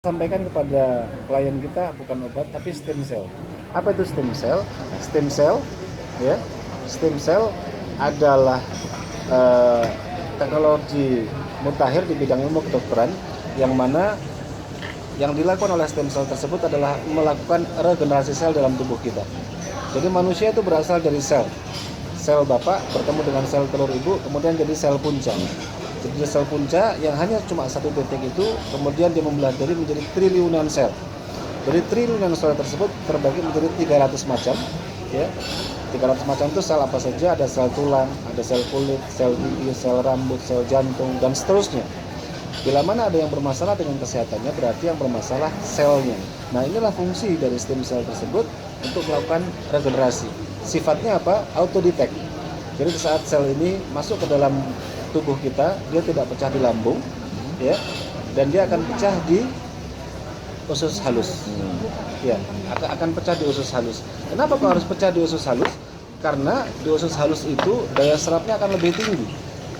Sampaikan kepada klien kita bukan obat tapi stem cell. Apa itu stem cell? Stem cell, ya, stem cell adalah teknologi mutakhir di bidang ilmu kedokteran yang mana yang dilakukan oleh stem cell tersebut adalah melakukan regenerasi sel dalam tubuh kita. Jadi manusia itu berasal dari sel bapak bertemu dengan sel telur ibu, kemudian jadi sel punca. Jadi sel punca yang hanya cuma satu titik itu, kemudian dia membelah diri menjadi triliunan sel. Dari triliunan sel tersebut terbagi menjadi 300 macam, ya. 300 macam itu sel apa saja? Ada sel tulang, ada sel kulit, sel gigi, sel rambut, sel jantung, dan seterusnya. Bila mana ada yang bermasalah dengan kesehatannya, berarti yang bermasalah selnya. Nah, inilah fungsi dari stem cell tersebut untuk melakukan regenerasi. Sifatnya apa? Autodetect. Jadi saat sel ini masuk ke dalam tubuh kita, dia tidak pecah di lambung, ya, dan dia akan pecah di usus halus, ya, akan pecah di usus halus. Kenapa kok harus pecah di usus halus? Karena di usus halus itu daya serapnya akan lebih tinggi.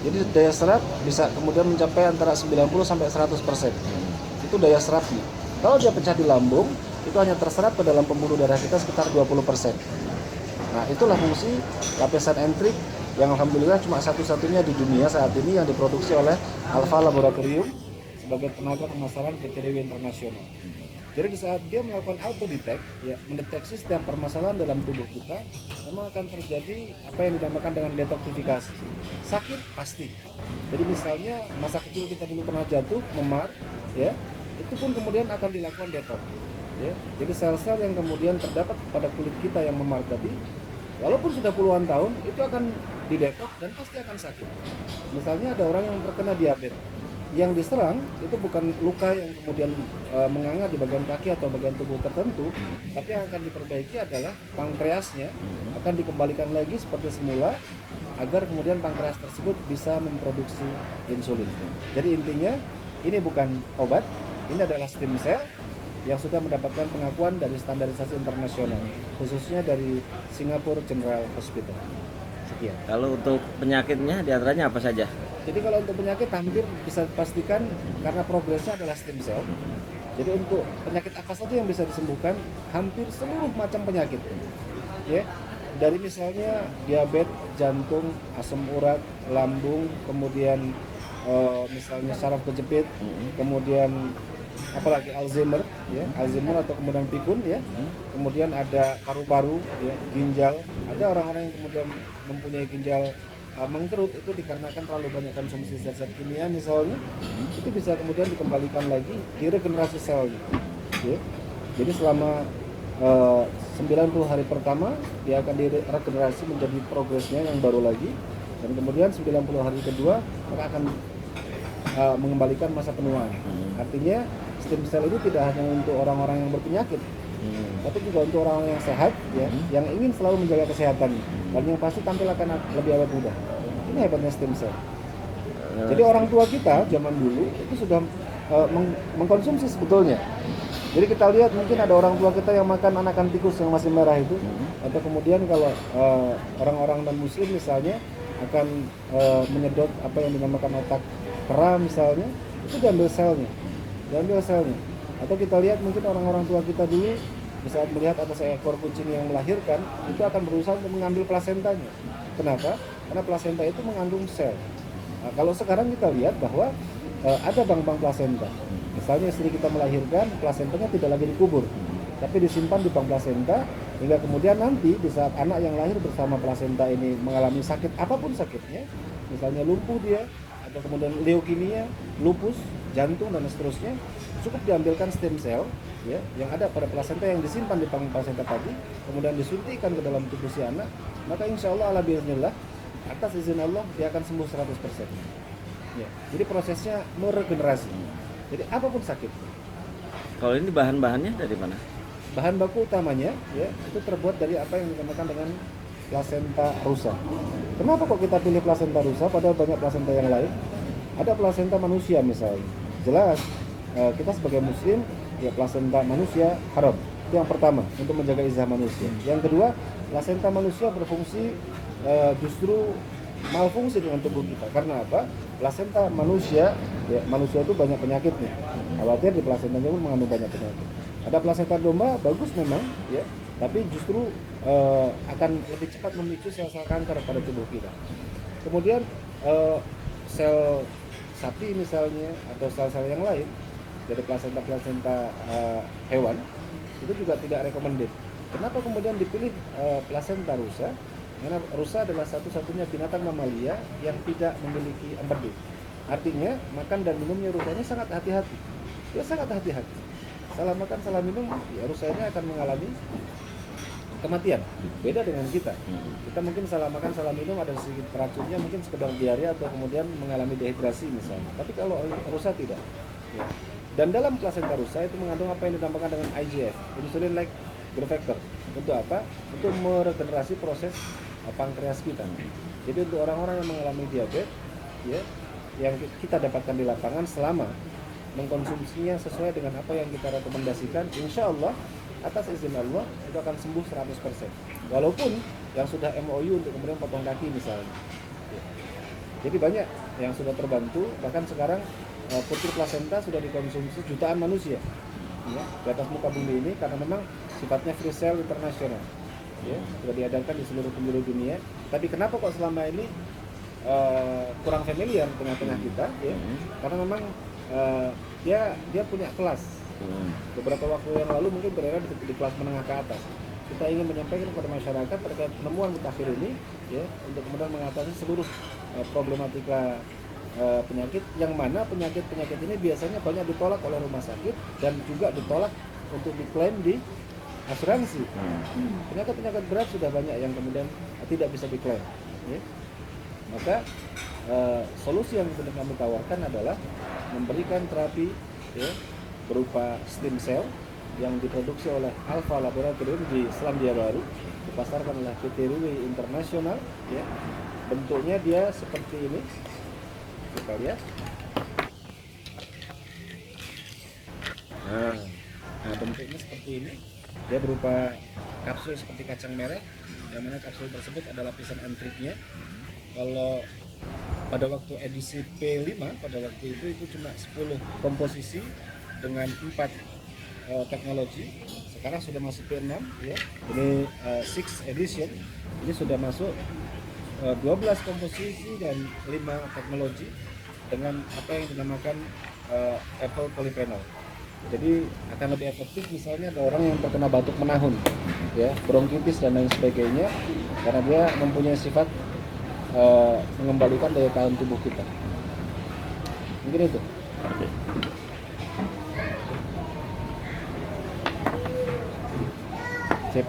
Jadi daya serap bisa kemudian mencapai antara 90 sampai 100%. Itu daya serapnya. Kalau dia pecah di lambung, itu hanya terserap ke dalam pembuluh darah kita sekitar 20%. Nah, itulah fungsi lapisan entrik yang alhamdulillah cuma satu-satunya di dunia saat ini yang diproduksi oleh Alpha Laboratorium sebagai tenaga pemasaran PT Dewi Internasional. Jadi di saat dia melakukan autodetect, ya, mendeteksi setiap permasalahan dalam tubuh kita, memang akan terjadi apa yang dinamakan dengan detoksifikasi. Sakit pasti. Jadi misalnya masa kecil kita dulu pernah jatuh, memar, ya, itu pun kemudian akan dilakukan detox. Ya. Jadi sel-sel yang kemudian terdapat pada kulit kita yang memar tadi, walaupun sudah puluhan tahun, itu akan didetoks dan pasti akan sakit. Misalnya ada orang yang terkena diabetes, yang diserang itu bukan luka yang kemudian menganga di bagian kaki atau bagian tubuh tertentu, tapi yang akan diperbaiki adalah pankreasnya, akan dikembalikan lagi seperti semula agar kemudian pankreas tersebut bisa memproduksi insulin. Jadi intinya ini bukan obat, ini adalah stem cell yang sudah mendapatkan pengakuan dari standarisasi internasional, khususnya dari Singapore General Hospital. Sekian. Kalau untuk penyakitnya diantaranya apa saja? Jadi kalau untuk penyakit hampir bisa dipastikan karena progresnya adalah stem cell. Jadi untuk penyakit apa saja yang bisa disembuhkan, hampir seluruh macam penyakit. Ya, dari misalnya diabetes, jantung, asam urat, lambung, kemudian misalnya saraf kejepit, kemudian apalagi Alzheimer, ya, Alzheimer atau kemudian pikun, ya, kemudian ada paru-paru, ya, ginjal. Ada orang-orang yang kemudian mempunyai ginjal mengkerut itu dikarenakan terlalu banyak konsumsi zat-zat kimia misalnya, itu bisa kemudian dikembalikan lagi di regenerasi selnya, ya. Jadi selama 90 hari pertama dia akan diregenerasi menjadi progresnya yang baru lagi, dan kemudian 90 hari kedua maka akan mengembalikan masa penuaan. Artinya stem cell itu tidak hanya untuk orang-orang yang berpenyakit, tapi juga untuk orang-orang yang sehat, ya, yang ingin selalu menjaga kesehatan, dan yang pasti tampil akan lebih awet muda. Ini hebatnya stem cell. Jadi orang tua kita zaman dulu itu sudah mengkonsumsi sebetulnya. Jadi kita lihat mungkin ada orang tua kita yang makan anakan tikus yang masih merah itu, atau kemudian kalau orang-orang non muslim misalnya akan menyedot apa yang dinamakan otak kera misalnya, itu diambil selnya. Atau kita lihat mungkin orang-orang tua kita dulu saat melihat ada seekor kucing yang melahirkan, itu akan berusaha untuk mengambil plasentanya. Kenapa? Karena plasenta itu mengandung sel. Nah, kalau sekarang kita lihat bahwa ada bank-bank plasenta. Misalnya istri kita melahirkan, plasentanya tidak lagi dikubur, tapi disimpan di bank plasenta hingga kemudian nanti di saat anak yang lahir bersama plasenta ini mengalami sakit apapun sakitnya, misalnya lumpuh dia, atau kemudian leukemia, lupus, jantung dan seterusnya, cukup diambilkan stem cell, ya, yang ada pada plasenta yang disimpan di bank plasenta tadi, kemudian disuntikan ke dalam tubuh si anak, maka insya Allah ala biiznillah, atas izin Allah dia akan sembuh 100%. Ya, jadi prosesnya meregenerasi. Jadi apapun sakit. Kalau ini bahan-bahannya dari mana? Bahan baku utamanya, ya, itu terbuat dari apa yang dinamakan dengan plasenta rusa. Kenapa kok kita pilih plasenta rusa padahal banyak plasenta yang lain? Ada plasenta manusia misalnya. Jelas kita sebagai muslim, ya, plasenta manusia haram. Itu yang pertama untuk menjaga izah manusia. Yang kedua, plasenta manusia berfungsi justru malfungsi dengan tubuh kita. Karena apa? Plasenta manusia, ya, manusia itu banyak penyakitnya. Khawatir di plasentanya pun mengandung banyak penyakit. Ada plasenta domba bagus memang, ya, tapi justru akan lebih cepat memicu sel-sel kanker pada tubuh kita. Kemudian sel sapi misalnya atau sel-sel yang lain dari plasenta hewan itu juga tidak recommended. Kenapa kemudian dipilih plasenta rusa? Karena rusa adalah satu-satunya binatang mamalia yang tidak memiliki empedu. Artinya makan dan minumnya rusa ini sangat hati-hati. Dia sangat hati-hati. Salah makan, salah minum, ya rusa ini akan mengalami kematian. Beda dengan kita. Kita mungkin salah makan, salah minum, ada sedikit racunnya, mungkin sekedar diare atau kemudian mengalami dehidrasi misalnya. Tapi kalau rusa tidak. Ya. Dan dalam plasenta rusa itu mengandung apa yang dinamakan dengan IGF, insulin like growth factor. Untuk apa? Untuk meregenerasi proses pankreas kita. Jadi untuk orang-orang yang mengalami diabetes, ya, yang kita dapatkan di lapangan selama mengkonsumsinya sesuai dengan apa yang kita rekomendasikan, insya Allah atas izin Allah itu akan sembuh 100%. Walaupun yang sudah MOU untuk kemudian potong kaki misalnya. Ya. Jadi banyak yang sudah terbantu, bahkan sekarang pucuk plasenta sudah dikonsumsi jutaan manusia, ya, di atas muka bumi ini karena memang sifatnya free sale internasional, ya, sudah diadakan di seluruh penjuru dunia. Tapi kenapa kok selama ini kurang familiar tengah-tengah kita, ya? Karena memang dia punya kelas. Beberapa waktu yang lalu mungkin berada di kelas menengah ke atas. Kita ingin menyampaikan kepada masyarakat terkait penemuan mutakhir ini, ya, untuk kemudian mengatasi seluruh problematika penyakit, yang mana penyakit ini biasanya banyak ditolak oleh rumah sakit dan juga ditolak untuk diklaim di asuransi. Penyakit berat sudah banyak yang kemudian tidak bisa diklaim, ya. Maka solusi yang sedang kami tawarkan adalah memberikan terapi, ya, berupa stem cell yang diproduksi oleh Alpha Laboratorium di Selandia Baru, dipasarkan oleh PT Ruwei Internasional, ya. Bentuknya dia seperti ini, kita lihat. Nah, bentuknya seperti ini. Dia berupa kapsul seperti kacang merah, yang mana kapsul tersebut adalah lapisan antriknya. Kalau pada waktu edisi P5 pada waktu itu cuma 10 komposisi dengan 4 teknologi. Sekarang sudah masuk P6, ya. Ini 6 edition. Ini sudah masuk 12 komposisi dan 5 teknologi dengan apa yang dinamakan apple polyphenol. Jadi akan lebih efektif misalnya ada orang yang terkena batuk menahun, ya, bronkitis dan lain sebagainya, karena dia mempunyai sifat mengembalikan daya tahan tubuh kita. Mungkin itu. Oke. Sip.